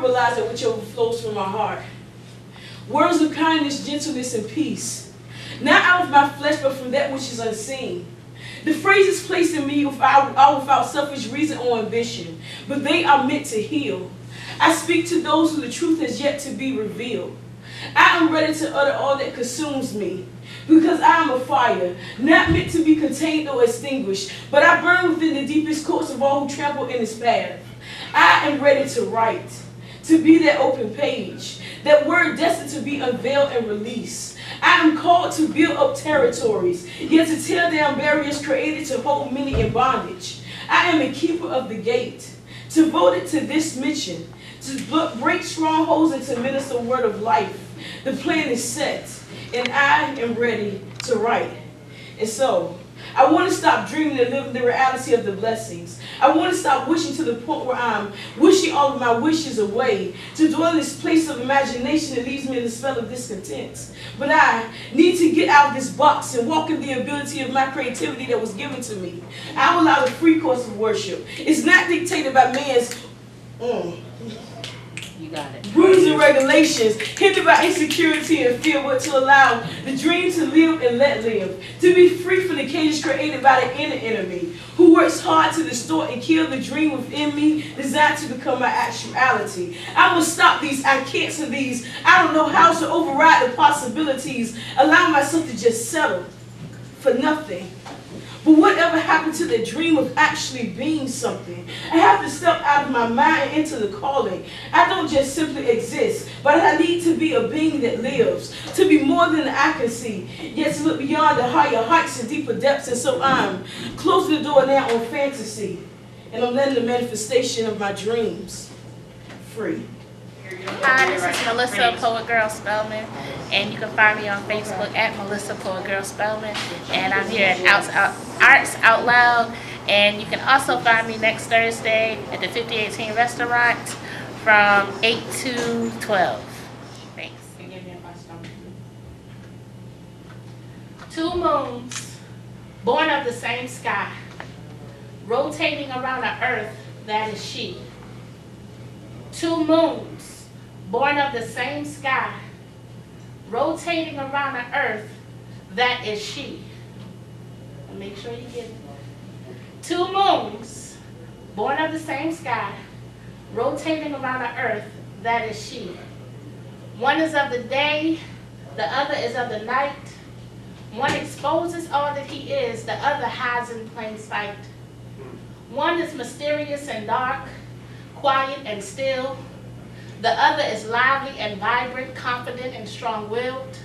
verbalize it which overflows from my heart. Words of kindness, gentleness, and peace. Not out of my flesh, but from that which is unseen. The phrases placed in me without selfish reason or ambition, but they are meant to heal. I speak to those who the truth has yet to be revealed. I am ready to utter all that consumes me, because I am a fire, not meant to be contained or extinguished, but I burn within the deepest courts of all who trample in its path. I am ready to write, to be that open page, that word destined to be unveiled and released. I am called to build up territories, yet to tear down barriers created to hold many in bondage. I am a keeper of the gate, devoted to this mission, to break strongholds and to minister a word of life. The plan is set, and I am ready to write. And so, I want to stop dreaming and living the reality of the blessings. I want to stop wishing to the point where I'm wishing all of my wishes away, to dwell in this place of imagination that leaves me in the spell of discontent. But I need to get out of this box and walk in the ability of my creativity that was given to me. I will allow the free course of worship. It's not dictated by man's rules and regulations, hindered by insecurity and fear, but to allow the dream to live and let live, to be free from the cages created by the inner enemy, who works hard to distort and kill the dream within me, designed to become my actuality. I will stop these I can'ts and these I don't know how to override the possibilities, allow myself to just settle for nothing. But whatever happened to the dream of actually being something? I have to step out of my mind and into the calling. I don't just simply exist, but I need to be a being that lives, to be more than I can see, yet to look beyond the higher heights and deeper depths. And so I'm closing the door now on fantasy, and I'm letting the manifestation of my dreams free. Hi, this is Melissa, Poet Girl Spellman, and you can find me on Facebook at Melissa Poet Girl Spellman, and I'm here at Arts Out Loud, and you can also find me next Thursday at the 5018 restaurant from 8 to 12. Thanks. 2 moons, born of the same sky, rotating around an earth that is she. 2 moons, born of the same sky, rotating around an earth that is she. And make sure you get it. 2 moons, born of the same sky, rotating around an earth that is she. One is of the day, the other is of the night. One exposes all that he is, the other hides in plain sight. One is mysterious and dark, quiet and still. The other is lively and vibrant, confident and strong-willed.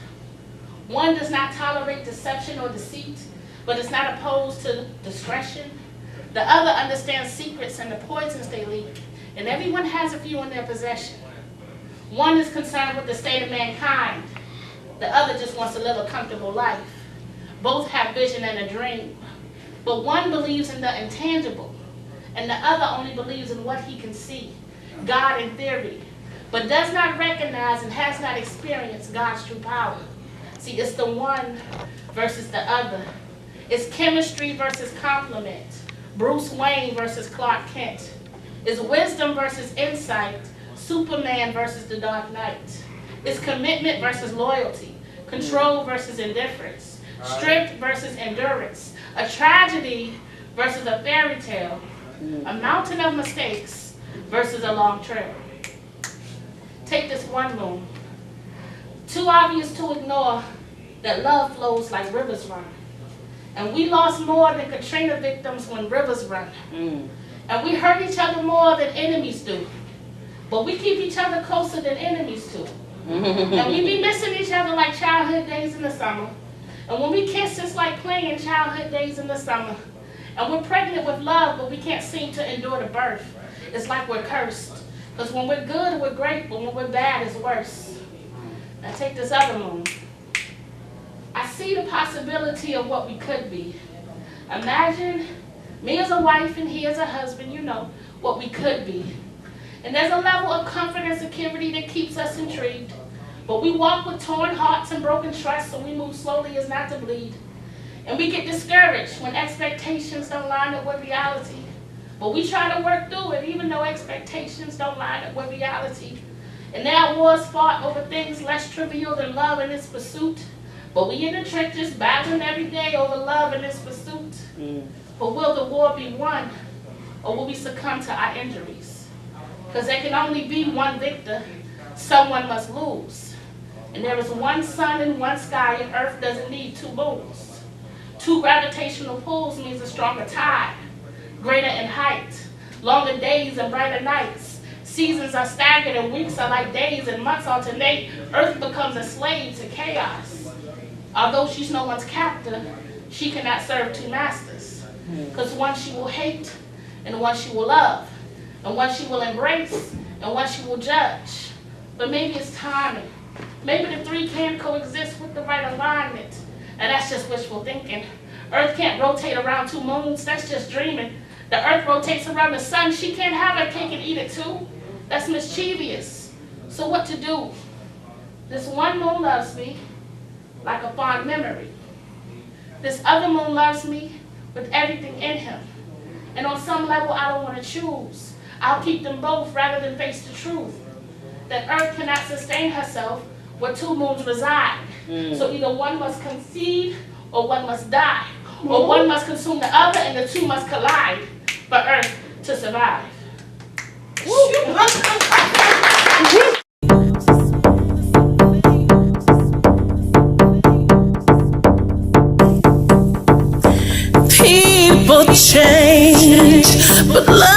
One does not tolerate deception or deceit, but is not opposed to discretion. The other understands secrets and the poisons they leak, and everyone has a few in their possession. One is concerned with the state of mankind. The other just wants a little comfortable life. Both have vision and a dream, but one believes in the intangible, and the other only believes in what he can see, God in theory, but does not recognize and has not experienced God's true power. See, it's the one versus the other. It's chemistry versus complement. Bruce Wayne versus Clark Kent. It's wisdom versus insight. Superman versus the Dark Knight. It's commitment versus loyalty. Control versus indifference. Strength versus endurance. A tragedy versus a fairy tale. A mountain of mistakes versus a long trail. Take this 1 moon. Too obvious to ignore that love flows like rivers run. And we lost more than Katrina victims when rivers run. And we hurt each other more than enemies do. But we keep each other closer than enemies do. And we be missing each other like childhood days in the summer. And when we kiss, it's like playing childhood days in the summer. And we're pregnant with love, but we can't seem to endure the birth. It's like we're cursed. Because when we're good, we're great, but when we're bad, it's worse. Now take this other moon. I see the possibility of what we could be. Imagine me as a wife and he as a husband, you know, what we could be. And there's a level of comfort and security that keeps us intrigued. But we walk with torn hearts and broken trust, so we move slowly as not to bleed. And we get discouraged when expectations don't line up with reality. But we try to work through it, even though expectations don't line up with reality. And there are wars fought over things less trivial than love and its pursuit. But we in the trenches battling every day over love and its pursuit. But will the war be won, or will we succumb to our injuries? Because there can only be one victor. Someone must lose. And there is one sun and one sky, and Earth doesn't need two moons. Two gravitational pulls means a stronger tide, greater in height, longer days and brighter nights. Seasons are staggered and weeks are like days and months alternate. Earth becomes a slave to chaos. Although she's no one's captor, she cannot serve two masters. Because one she will hate, and one she will love, and one she will embrace, and one she will judge. But maybe it's timing. Maybe the three can coexist with the right alignment. And that's just wishful thinking. Earth can't rotate around two moons, that's just dreaming. The Earth rotates around the sun, she can't have her cake and eat it too. That's mischievous. So what to do? This one moon loves me like a fond memory. This other moon loves me with everything in him. And on some level I don't want to choose. I'll keep them both rather than face the truth. That Earth cannot sustain herself where two moons reside. So either one must conceive or one must die. Or one must consume the other and the two must collide for Earth to survive. People change, but love